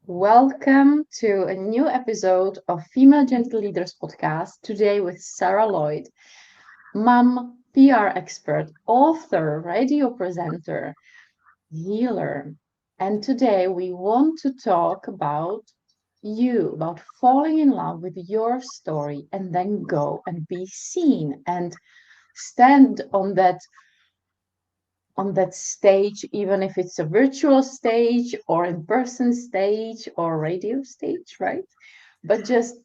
Welcome to a new episode of Female Gentle Leaders podcast. Today with Sarah Lloyd, mom, PR expert, author, radio presenter, healer. And today we want to talk about falling in love with your story and then go and be seen and stand on that stage, even if it's a virtual stage or in-person stage or radio stage, right? But just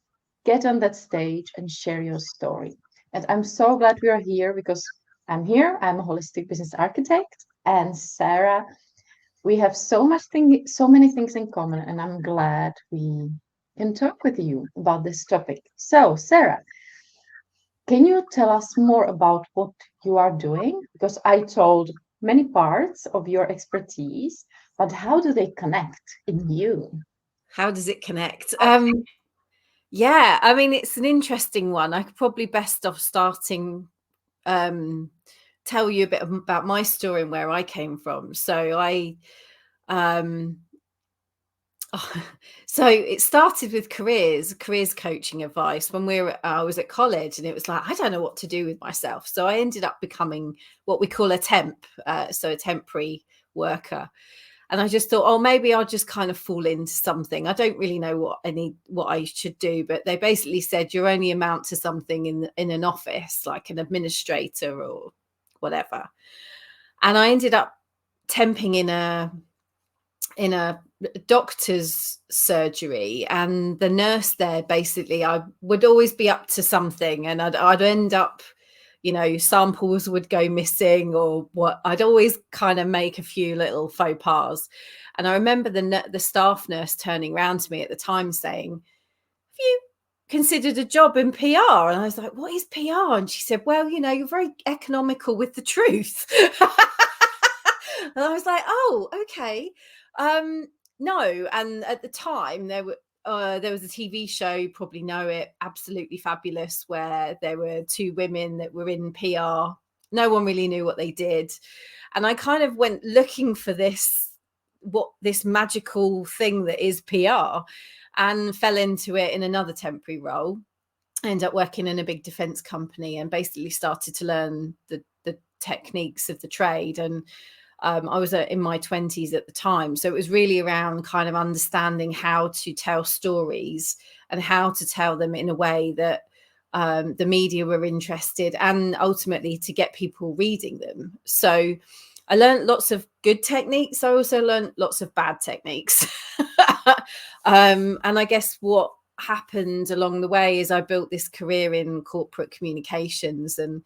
get on that stage and share your story. And I'm so glad we are here because I'm here. I'm a holistic business architect, and Sarah, we have so many things in common, and I'm glad we can talk with you about this topic. So, Sarah, can you tell us more about what you are doing? Because I told many parts of your expertise, but how do they connect in you? How does it connect? It's an interesting one. I could probably best off starting tell you a bit about my story and where I came from. So it started with careers coaching advice when I was at college, and it was like, I don't know what to do with myself. So I ended up becoming what we call a temp, so a temporary worker. And I just thought, oh, maybe I'll just kind of fall into something. I don't really know what I should do, but they basically said you're only amount to something in an office, like an administrator or whatever. And I ended up temping in a doctor's surgery, and the nurse there, basically, I would always be up to something, and I'd end up, samples would go missing, or what. I'd always kind of make a few little faux pas. And I remember the staff nurse turning around to me at the time saying, have you considered a job in PR? And I was like, what is PR? And she said, well, you're very economical with the truth. And I was like, oh, okay. No. And at the time there was a TV show, you probably know it, Absolutely Fabulous, where there were two women that were in PR. No one really knew what they did. And I kind of went looking for this magical thing that is PR, and fell into it in another temporary role. I ended up working in a big defense company and basically started to learn the techniques of the trade. And I was in my 20s at the time. So it was really around kind of understanding how to tell stories and how to tell them in a way that the media were interested, and ultimately to get people reading them. So I learned lots of good techniques. I also learned lots of bad techniques. And I guess what happened along the way is I built this career in corporate communications, and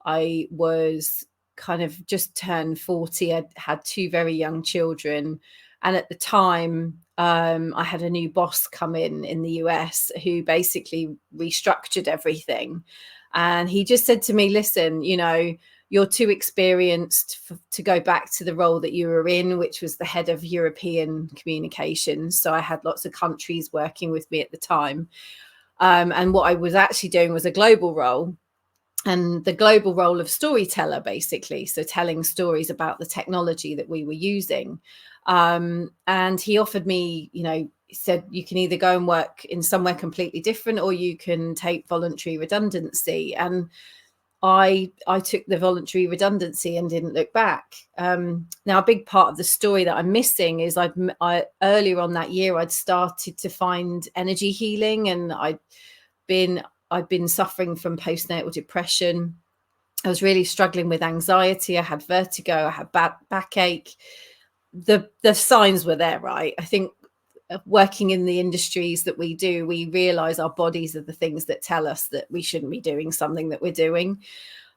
I was kind of just turned 40. I had two very young children, and at the time I had a new boss come in the US who basically restructured everything. And he just said to me, listen, you're too experienced to go back to the role that you were in, which was the head of European communications. So I had lots of countries working with me at the time. And what I was actually doing was a global role, and the global role of storyteller, basically. So telling stories about the technology that we were using. And he offered me, he said, you can either go and work in somewhere completely different, or you can take voluntary redundancy. And I took the voluntary redundancy and didn't look back. Now, a big part of the story that I'm missing is earlier on that year, I'd started to find energy healing, and I'd been suffering from postnatal depression. I was really struggling with anxiety. I had vertigo. I had backache. The signs were there, right? I think working in the industries that we do, we realize our bodies are the things that tell us that we shouldn't be doing something that we're doing.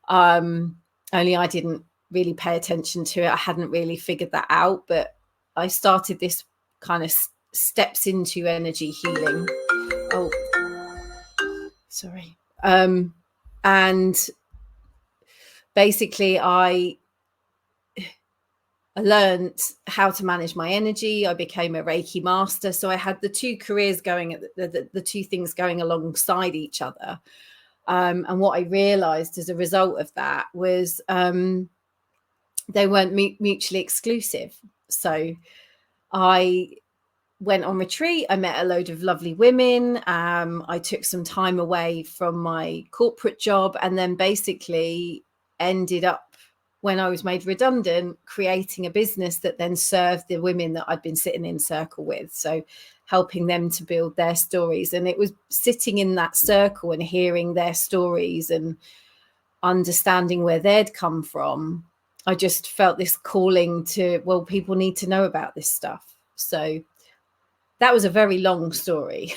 Only I didn't really pay attention to it. I hadn't really figured that out, but I started this kind of steps into energy healing. Oh, sorry. And basically I learned how to manage my energy. I became a Reiki master. So I had the two careers going, the two things going alongside each other. And what I realized as a result of that was they weren't mutually exclusive. So I went on retreat. I met a load of lovely women. I took some time away from my corporate job, and then basically ended up, when I was made redundant, creating a business that then served the women that I'd been sitting in circle with. So helping them to build their stories. And it was sitting in that circle and hearing their stories and understanding where they'd come from. I just felt this calling to, well, people need to know about this stuff. So that was a very long story.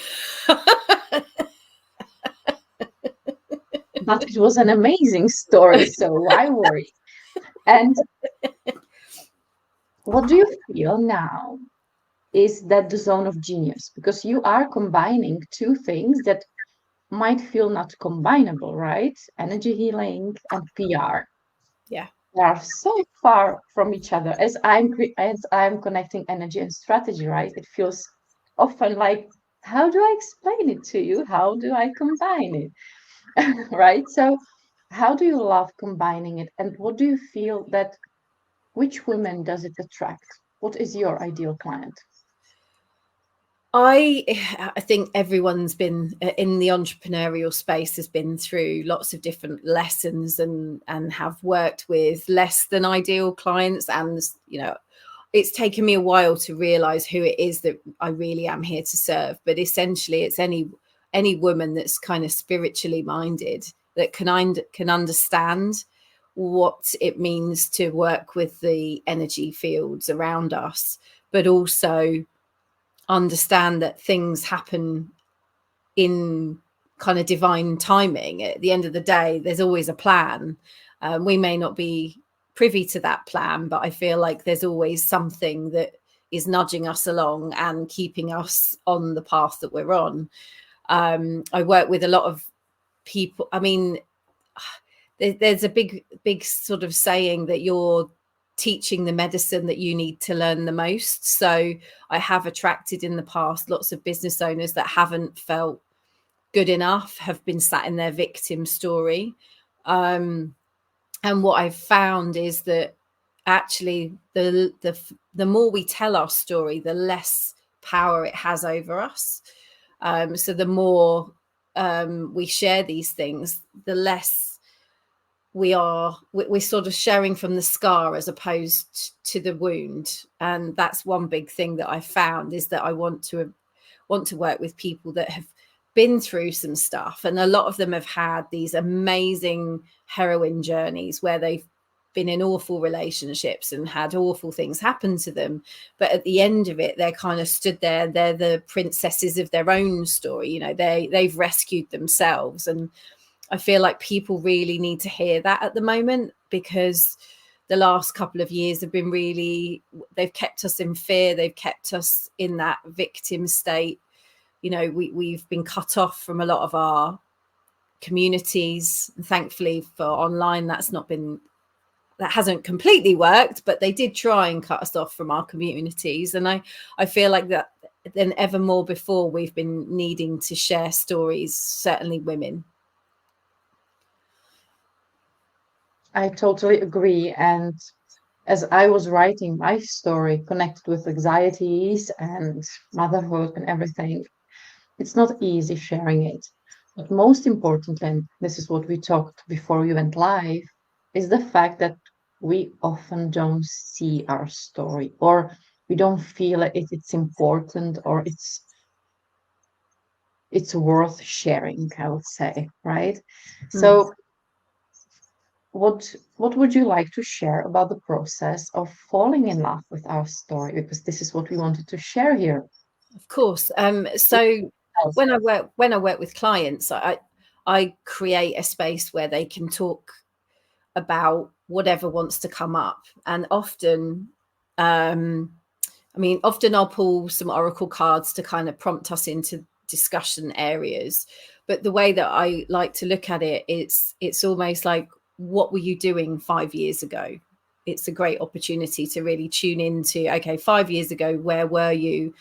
But it was an amazing story, so why worry? And what do you feel now is that the zone of genius? Because you are combining two things that might feel not combinable, right? Energy healing and PR. Yeah. They are so far from each other. As I'm connecting energy and strategy, right? It feels often like, how do I explain it to you? How do I combine it? Right? So how do you love combining it? And what do you feel that which women does it attract? What is your ideal client? I think everyone's been in the entrepreneurial space, has been through lots of different lessons and have worked with less than ideal clients. And, you know, it's taken me a while to realize who it is that I really am here to serve. But essentially, it's any woman that's kind of spiritually minded, that can understand what it means to work with the energy fields around us, but also understand that things happen in kind of divine timing. At the end of the day, there's always a plan. We may not be privy to that plan, but I feel like there's always something that is nudging us along and keeping us on the path that we're on. I work with a lot of people. I mean, there's a big sort of saying that you're teaching the medicine that you need to learn the most. So I have attracted in the past lots of business owners that haven't felt good enough, have been sat in their victim story. And what I've found is that actually the more we tell our story, the less power it has over us. So the more we share these things, the less we're sort of sharing from the scar as opposed to the wound. And that's one big thing that I found, is that I want to work with people that have been through some stuff, and a lot of them have had these amazing heroine journeys where they've been in awful relationships and had awful things happen to them, but at the end of it, they're kind of stood there, they're the princesses of their own story, you know, they've rescued themselves. And I feel like people really need to hear that at the moment, because the last couple of years have been they've kept us in fear. They've kept us in that victim state. You know, we've been cut off from a lot of our communities. Thankfully for online, that hasn't completely worked, but they did try and cut us off from our communities. And I feel like that than ever more before, we've been needing to share stories, certainly women. I totally agree. And as I was writing my story connected with anxieties and motherhood and everything, it's not easy sharing it. But most importantly, and this is what we talked before we went live, is the fact that we often don't see our story, or we don't feel it's important, or it's worth sharing, I would say, right? So what would you like to share about the process of falling in love with our story? Because this is what we wanted to share here. Of course. So when I work with clients, I create a space where they can talk about whatever wants to come up. And often, often I'll pull some oracle cards to kind of prompt us into discussion areas. But the way that I like to look at it, it's almost like, what were you doing 5 years ago? It's a great opportunity to really tune into, okay, 5 years ago, where were you?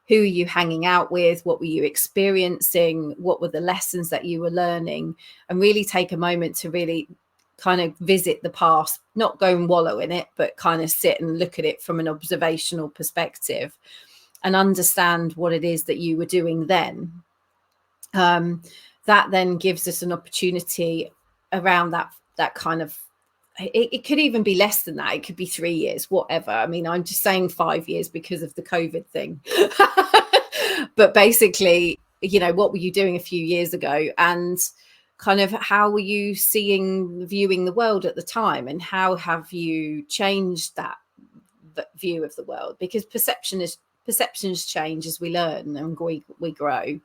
Who are you hanging out with? What were you experiencing? What were the lessons that you were learning? And really take a moment to really kind of visit the past, not go and wallow in it, but kind of sit and look at it from an observational perspective. and understand what it is that you were doing then, that then gives us an opportunity around that kind of, it could even be less than that. It could be 3 years, whatever. I mean, I'm just saying 5 years because of the COVID thing. But basically, you know, what were you doing a few years ago, and kind of how were you viewing the world at the time, and how have you changed that view of the world? Because perceptions change as we learn and we grow.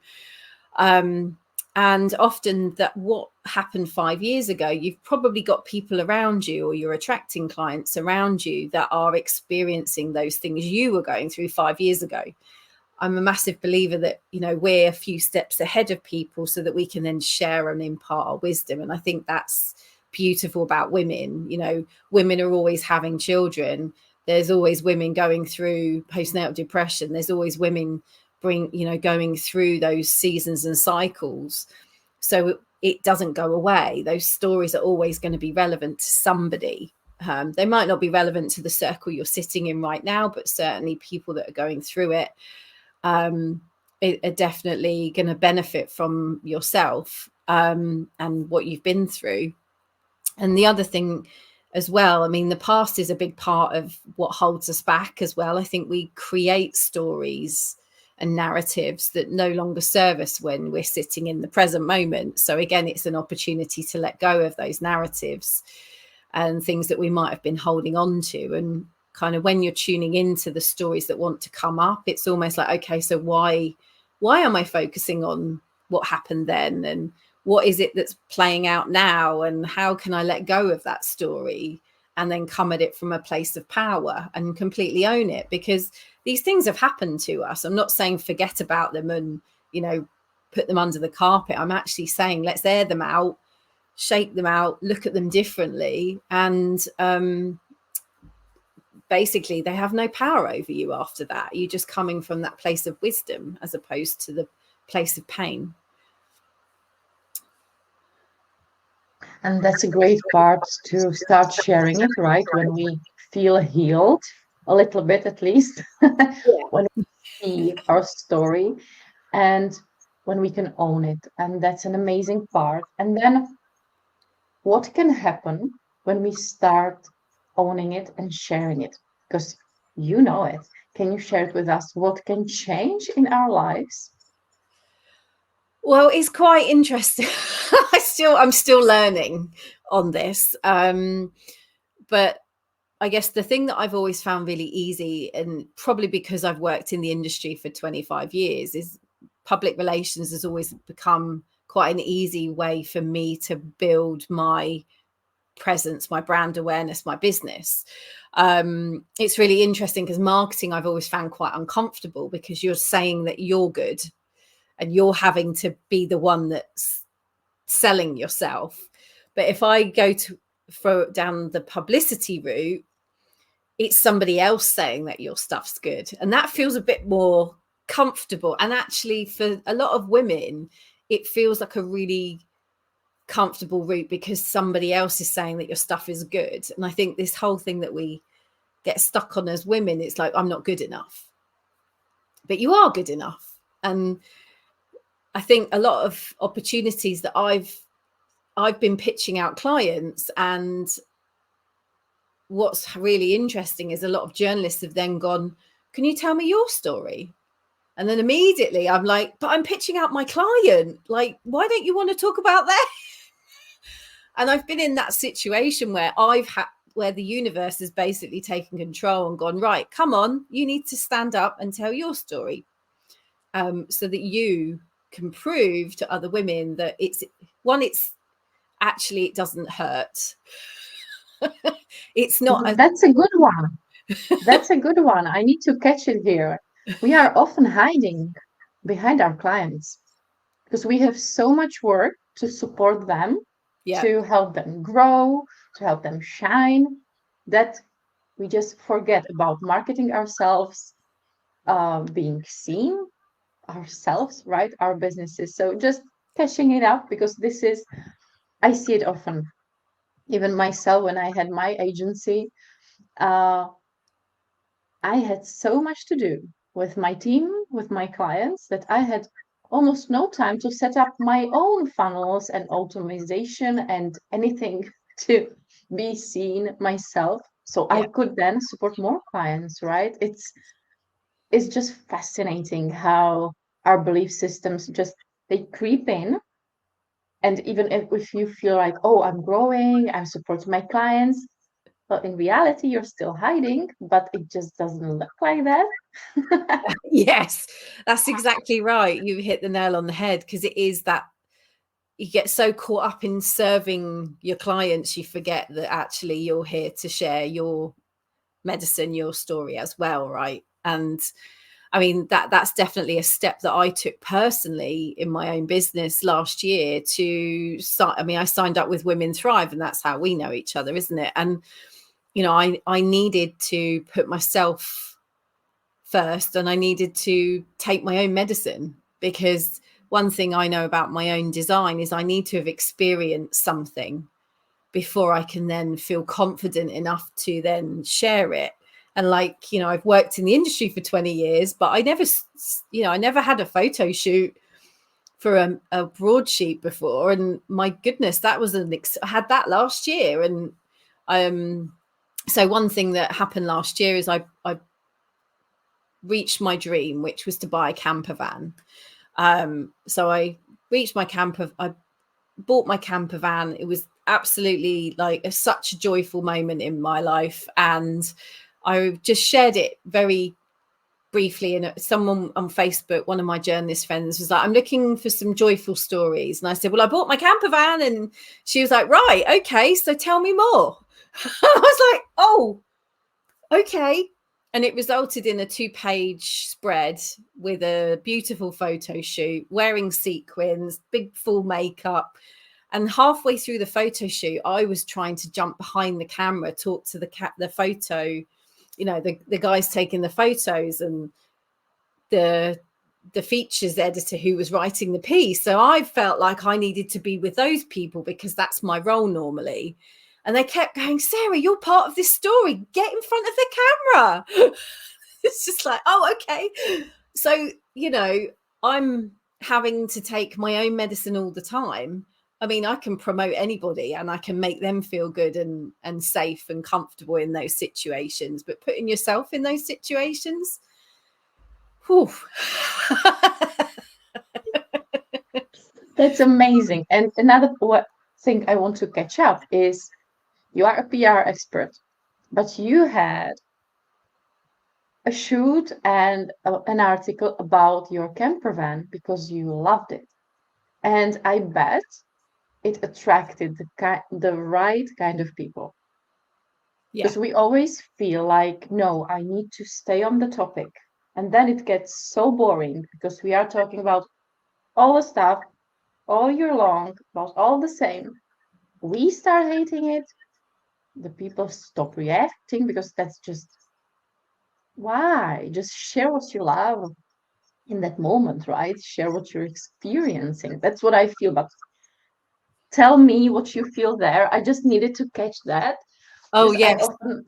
And often that what happened 5 years ago, you've probably got people around you, or you're attracting clients around you that are experiencing those things you were going through 5 years ago. I'm a massive believer that, you know, we're a few steps ahead of people so that we can then share and impart our wisdom. And I think that's beautiful about women. You know, women are always having children. There's always women going through postnatal depression. There's always women going through those seasons and cycles. So it doesn't go away. Those stories are always going to be relevant to somebody. They might not be relevant to the circle you're sitting in right now, but certainly people that are going through it are definitely going to benefit from yourself and what you've been through. And the other thing as well, I mean, the past is a big part of what holds us back as well. I think we create stories and narratives that no longer serve us when we're sitting in the present moment. So again, it's an opportunity to let go of those narratives and things that we might have been holding on to. And kind of when you're tuning into the stories that want to come up, it's almost like, okay, so why am I focusing on what happened then, and what is it that's playing out now, and how can I let go of that story and then come at it from a place of power and completely own it? Because these things have happened to us. I'm not saying forget about them and, you know, put them under the carpet. I'm actually saying let's air them out, shake them out, look at them differently, and basically they have no power over you after that. You're just coming from that place of wisdom as opposed to the place of pain. And that's a great part to start sharing it, right? When we feel healed, a little bit at least, when we see our story and when we can own it. And that's an amazing part. And then what can happen when we start owning it and sharing it? Because you know it. Can you share it with us? What can change in our lives? Well, it's quite interesting. I'm still learning on this. But I guess the thing that I've always found really easy, and probably because I've worked in the industry for 25 years, is public relations has always become quite an easy way for me to build my presence, my brand awareness, my business. It's really interesting because marketing I've always found quite uncomfortable, because you're saying that you're good and you're having to be the one that's selling yourself. But if I go down the publicity route, it's somebody else saying that your stuff's good, and that feels a bit more comfortable. And actually for a lot of women it feels like a really comfortable route, because somebody else is saying that your stuff is good. And I think this whole thing that we get stuck on as women, it's like, I'm not good enough. But you are good enough. And I think a lot of opportunities that I've been pitching out clients, and what's really interesting is a lot of journalists have then gone, can you tell me your story? And then immediately I'm like, but I'm pitching out my client. Like, why don't you want to talk about that? And I've been in that situation where where the universe has basically taken control and gone, right, come on, you need to stand up and tell your story, so that you can prove to other women that it's actually, it doesn't hurt. It's not. That's a good one. That's a good one. I need to catch it here. We are often hiding behind our clients because we have so much work to support them, to help them grow, to help them shine, that we just forget about marketing ourselves, being seen ourselves, right? Our businesses. So just catching it up, because I see it often. Even myself, when I had my agency, I had so much to do. with my team, with my clients, that I had almost no time to set up my own funnels and automation and anything to be seen myself. So I Yeah. could then support more clients, right? It's just fascinating how our belief systems just they creep in. And even if you feel like, oh, I'm growing, I'm supporting my clients, well, in reality, you're still hiding, but it just doesn't look like that. Yes, that's exactly right. You hit the nail on the head, because it is that you get so caught up in serving your clients, you forget that actually you're here to share your medicine, your story as well, right? And I mean, that's definitely a step that I took personally in my own business last year to start. I mean, I signed up with Women Thrive, and that's how we know each other, isn't it? And, I needed to put myself first, and I needed to take my own medicine, because one thing I know about my own design is I need to have experienced something before I can then feel confident enough to then share it. And I've worked in the industry for 20 years, but I never had a photo shoot for a broadsheet before. And my goodness, that was I had that last year. And so one thing that happened last year is I reached my dream, which was to buy a camper van. So I reached my camper. I bought my camper van. It was absolutely such a joyful moment in my life, and I just shared it very briefly. And someone on Facebook, one of my journalist friends, was like, I'm looking for some joyful stories. And I said, well, I bought my camper van. And she was like, right, okay, so tell me more. I was like, oh, okay. And it resulted in a 2-page spread with a beautiful photo shoot, wearing sequins, big full makeup. And halfway through the photo shoot, I was trying to jump behind the camera, talk to the photo, the guys taking the photos, and the features editor who was writing the piece. So I felt like I needed to be with those people, because that's my role normally. And they kept going, Sarah, you're part of this story. Get in front of the camera. It's just like, oh, okay. So, I'm having to take my own medicine all the time. I mean, I can promote anybody and I can make them feel good and safe and comfortable in those situations. But putting yourself in those situations, whew. That's amazing. And another thing I want to catch up is you are a PR expert, but you had a shoot and an article about your camper van because you loved it. And I bet it attracted the right kind of people. Yeah. Because we always feel like, no, I need to stay on the topic. And then it gets so boring because we are talking about all the stuff all year long, about all the same. We start hating it. The people stop reacting because that's just why. Just share what you love in that moment, right? Share what you're experiencing. That's what I feel. But tell me what you feel there. I just needed to catch that Oh, because I yes. often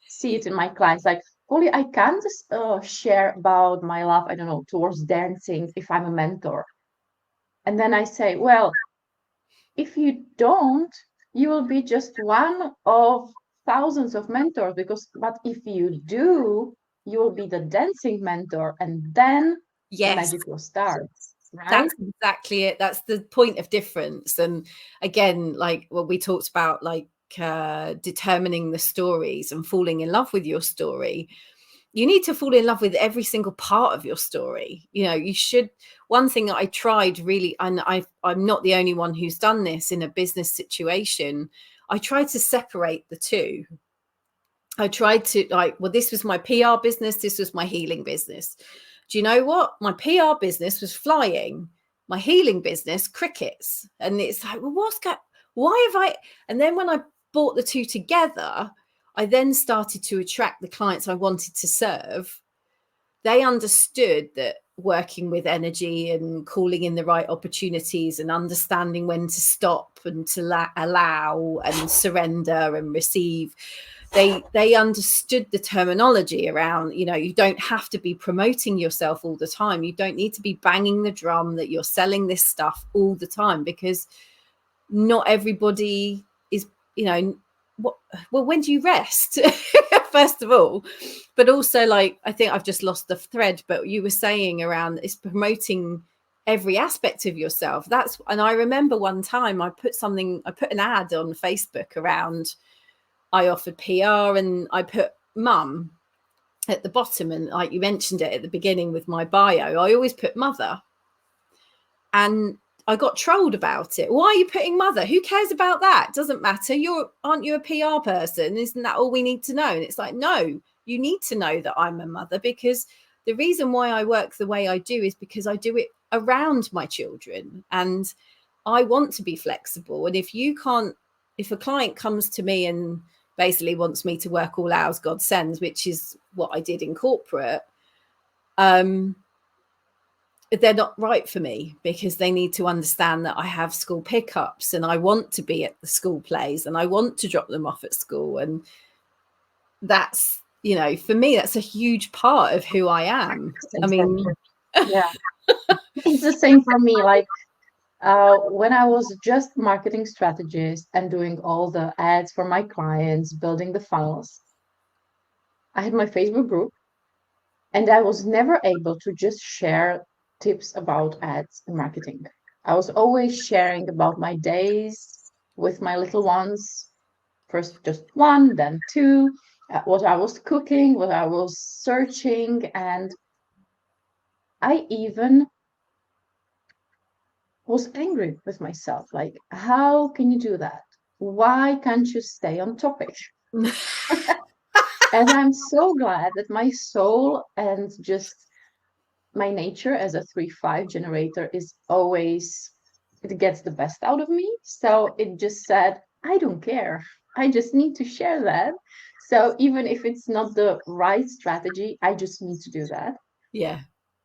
see it in my clients. Like, Polly, I can't share about my love, I don't know, towards dancing if I'm a mentor. And then I say, well, if you don't, you will be just one of thousands of mentors but if you do, you will be the dancing mentor, and then the Yes. magic will start, right? That's exactly it. That's the point of difference. And again, like what we talked about, determining the stories and falling in love with your story. You need to fall in love with every single part of your story. You should. One thing that I tried really, and I'm not the only one who's done this in a business situation, I tried to separate the two. I tried to well, this was my PR business, this was my healing business. Do you know what? My PR business was flying, my healing business, crickets. And it's like, well, why have I? And then when I brought the two together, I then started to attract the clients I wanted to serve. They understood that working with energy and calling in the right opportunities and understanding when to stop and to allow and surrender and receive, they understood the terminology around, you don't have to be promoting yourself all the time. You don't need to be banging the drum that you're selling this stuff all the time, because not everybody is, well, when do you rest? First of all, but also, like, I think I've just lost the thread, but you were saying around it's promoting every aspect of yourself. And I remember one time I put an ad on Facebook around, I offered PR, and I put mum at the bottom, and like you mentioned it at the beginning with my bio, I always put mother, and I got trolled about it. Why are you putting mother? Who cares about that? Doesn't matter. Aren't you a PR person? Isn't that all we need to know? And it's like, no, you need to know that I'm a mother, because the reason why I work the way I do is because I do it around my children, and I want to be flexible. And if a client comes to me and basically wants me to work all hours God sends, which is what I did in corporate, they're not right for me, because they need to understand that I have school pickups, and I want to be at the school plays, and I want to drop them off at school. And that's, for me, that's a huge part of who I am. Exactly. I mean, yeah, it's the same for me. Like, when I was just marketing strategist and doing all the ads for my clients, building the funnels, I had my Facebook group, and I was never able to just share tips about ads and marketing. I was always sharing about my days with my little ones. First just one, then two, what I was cooking, what I was searching. And I even was angry with myself. Like, how can you do that? Why can't you stay on topic? And I'm so glad that my soul and just my nature as a 3-5 generator is always, it gets the best out of me. So it just said, I don't care. I just need to share that. So even if it's not the right strategy, I just need to do that. Yeah.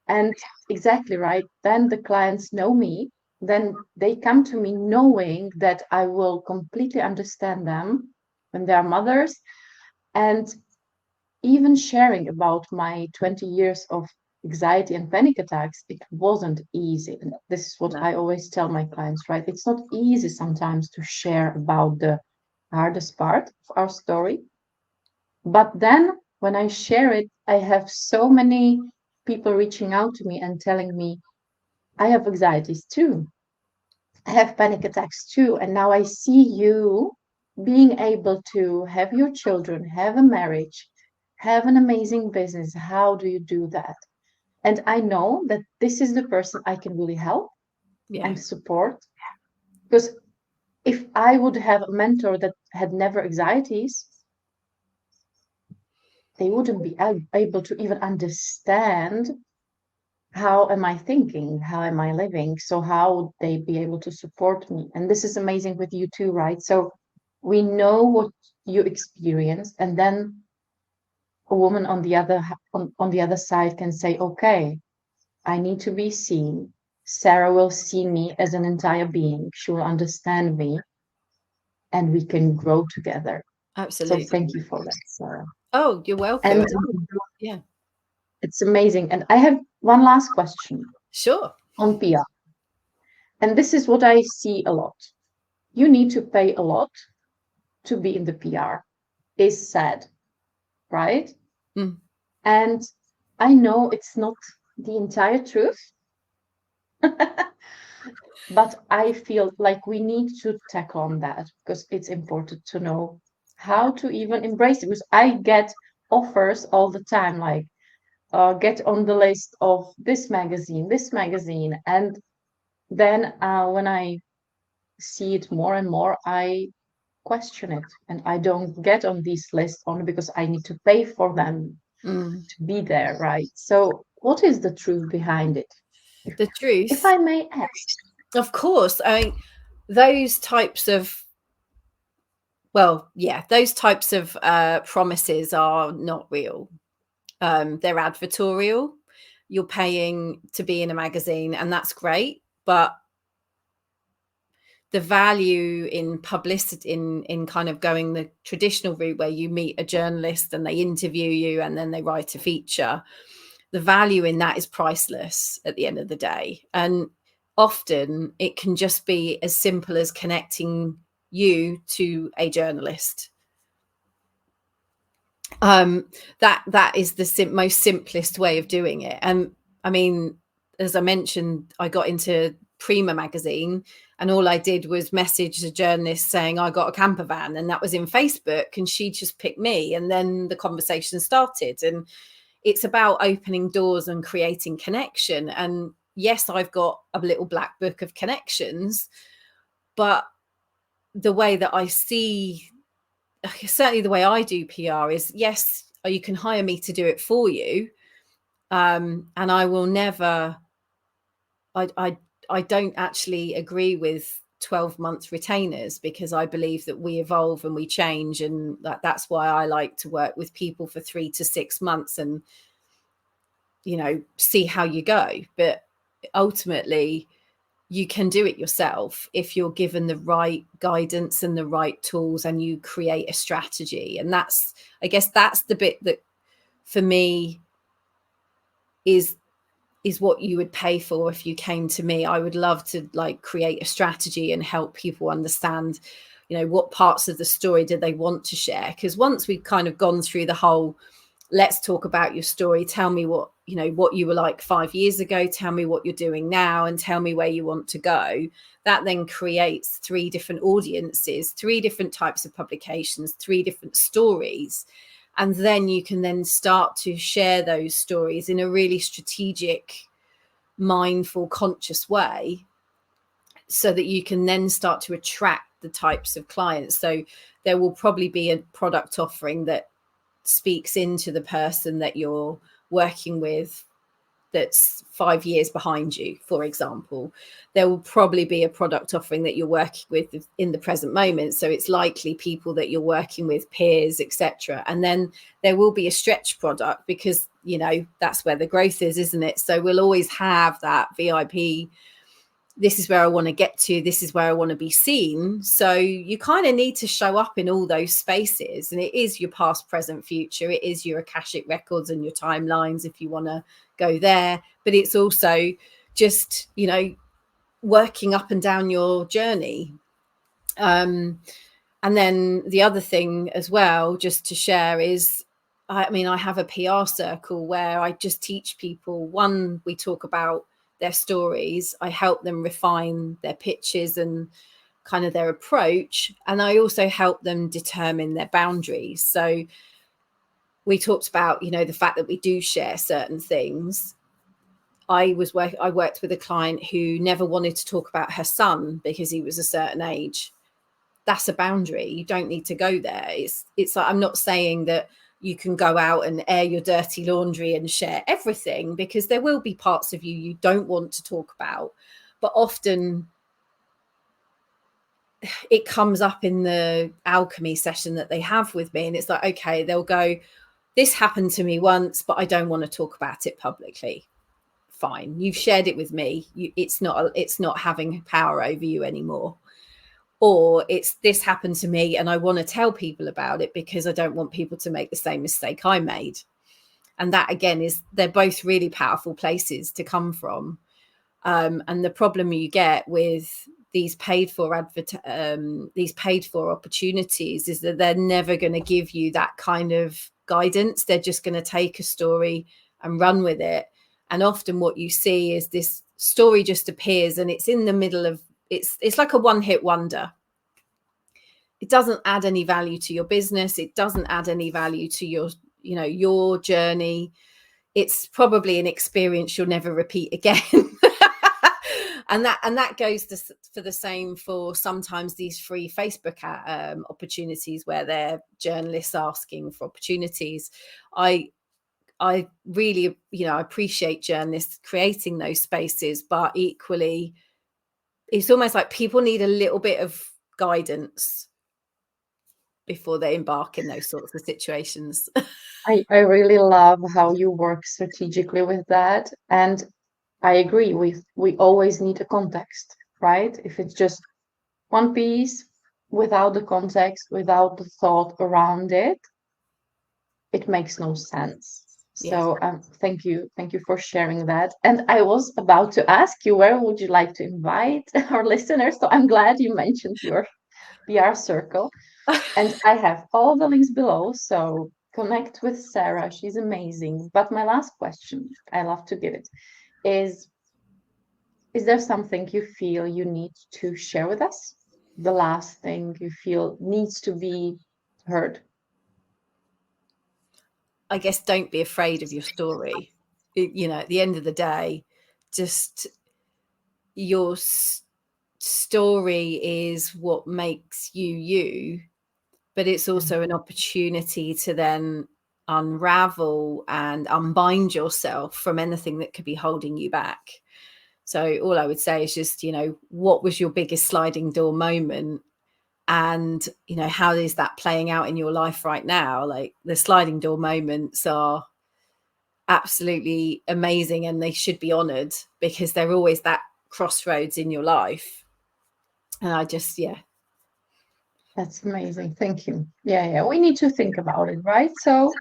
And exactly right. Then the clients know me. Then they come to me knowing that I will completely understand them when they are mothers. And even sharing about my 20 years of anxiety and panic attacks, it wasn't easy. And this is what I always tell my clients, right? It's not easy sometimes to share about the hardest part of our story. But then when I share it, I have so many people reaching out to me and telling me, I have anxieties too. I have panic attacks too. And now I see you being able to have your children, have a marriage, have an amazing business. How do you do that? And I know that this is the person I can really help and support. Because if I would have a mentor that had never anxieties, they wouldn't be able to even understand how am I thinking? How am I living? So how would they be able to support me? And this is amazing with you too, right? So we know what you experienced, and then a woman on the other side can say, okay, I need to be seen. Sarah will see me as an entire being. She will understand me, and we can grow together. Absolutely. So thank you for that, Sarah. Oh, you're welcome. And yeah, it's amazing. And I have one last question. Sure. On PR. And this is what I see a lot. You need to pay a lot to be in the PR. Is sad, right? Mm. And I know it's not the entire truth, but I feel like we need to tackle on that, because it's important to know how to even embrace it. Because I get offers all the time, like get on the list of this magazine. And then when I see it more and more, I question it, and I don't get on these lists only because I need to pay for them to be there, right? So what is the truth behind it? The truth, if I may ask. Of course. Those types of those types of promises are not real. They're advertorial. You're paying to be in a magazine, and that's great, but the value in publicity, in kind of going the traditional route where you meet a journalist and they interview you and then they write a feature, the value in that is priceless at the end of the day. And often it can just be as simple as connecting you to a journalist. That is the most simplest way of doing it. And I mean, as I mentioned, I got into Prima magazine, and all I did was message a journalist saying I got a camper van, and that was in Facebook, and she just picked me, and then the conversation started. And it's about opening doors and creating connection. And yes, I've got a little black book of connections, but the way that I see, certainly the way I do PR is, yes, you can hire me to do it for you. And I will never, I don't actually agree with 12-month retainers, because I believe that we evolve and we change. And that's why I like to work with people for 3 to 6 months and, see how you go. But ultimately, you can do it yourself if you're given the right guidance and the right tools, and you create a strategy. And I guess that's the bit that for me is what you would pay for if you came to me. I would love to create a strategy and help people understand, what parts of the story do they want to share. Because once we've kind of gone through the whole, let's talk about your story, tell me what you were like 5 years ago, tell me what you're doing now, and tell me where you want to go. That then creates 3 different audiences, 3 different types of publications, 3 different stories. And then you can then start to share those stories in a really strategic, mindful, conscious way, so that you can then start to attract the types of clients. So there will probably be a product offering that speaks into the person that you're working with that's 5 years behind you, for example. There will probably be a product offering that you're working with in the present moment, so it's likely people that you're working with, peers, etc. And then there will be a stretch product, because that's where the growth is, isn't it? So we'll always have that VIP, this is where I want to get to, this is where I want to be seen. So you kind of need to show up in all those spaces, and it is your past, present, future. It is your Akashic records and your timelines if you want to go there, but it's also just working up and down your journey. And then the other thing as well, just to share, is I have a PR circle where I just teach people. One, we talk about their stories, I help them refine their pitches and kind of their approach, and I also help them determine their boundaries. So we talked about the fact that we do share certain things. I worked with a client who never wanted to talk about her son because he was a certain age. That's a boundary. You don't need to go there. It's like, I'm not saying that you can go out and air your dirty laundry and share everything, because there will be parts of you don't want to talk about. But often it comes up in the alchemy session that they have with me, and it's like, okay, they'll go, this happened to me once, but I don't want to talk about it publicly. Fine, you've shared it with me. It's not having power over you anymore. Or it's, this happened to me and I want to tell people about it because I don't want people to make the same mistake I made. And that again they're both really powerful places to come from. And the problem you get with these paid for opportunities is that they're never going to give you that kind of guidance. They're just going to take a story and run with it. And often what you see is this story just appears, and it's in the middle of, it's like a one-hit wonder. It doesn't add any value to your business. It doesn't add any value to your journey. It's probably an experience you'll never repeat again. And that goes for the same for sometimes these free Facebook opportunities where they're journalists asking for opportunities. I really, appreciate journalists creating those spaces, but equally, it's almost like people need a little bit of guidance before they embark in those sorts of situations. I really love how you work strategically with that. And I agree, we always need a context, right? If it's just one piece without the context, without the thought around it, it makes no sense. Yes. So thank you for sharing that. And I was about to ask you, where would you like to invite our listeners? So I'm glad you mentioned your PR circle. And I have all the links below. So connect with Sarah. She's amazing. But my last question, I love to give it, is there something you feel you need to share with us? The last thing you feel needs to be heard? I guess don't be afraid of your story. At the end of the day, just your story is what makes you you, but it's also an opportunity to then unravel and unbind yourself from anything that could be holding you back. So all I would say is just, what was your biggest sliding door moment? And, how is that playing out in your life right now? Like, the sliding door moments are absolutely amazing and they should be honored because they're always that crossroads in your life. And I just, yeah. That's amazing. Thank you. Yeah. We need to think about it, right? So,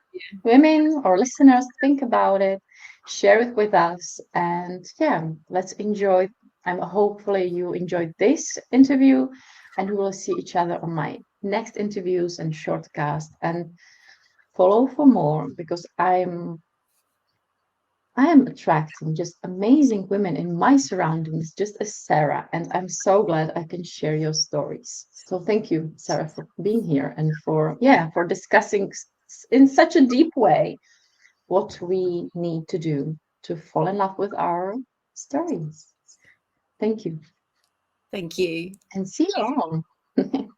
women or listeners, think about it, share it with us, and yeah, let's enjoy. I'm hopefully you enjoyed this interview, and we will see each other on my next interviews and shortcast. And follow for more because I am attracting just amazing women in my surroundings, just as Sarah, and I'm so glad I can share your stories. So thank you, Sarah, for being here and for discussing in such a deep way what we need to do to fall in love with our stories. Thank you, Thank you. and see you on.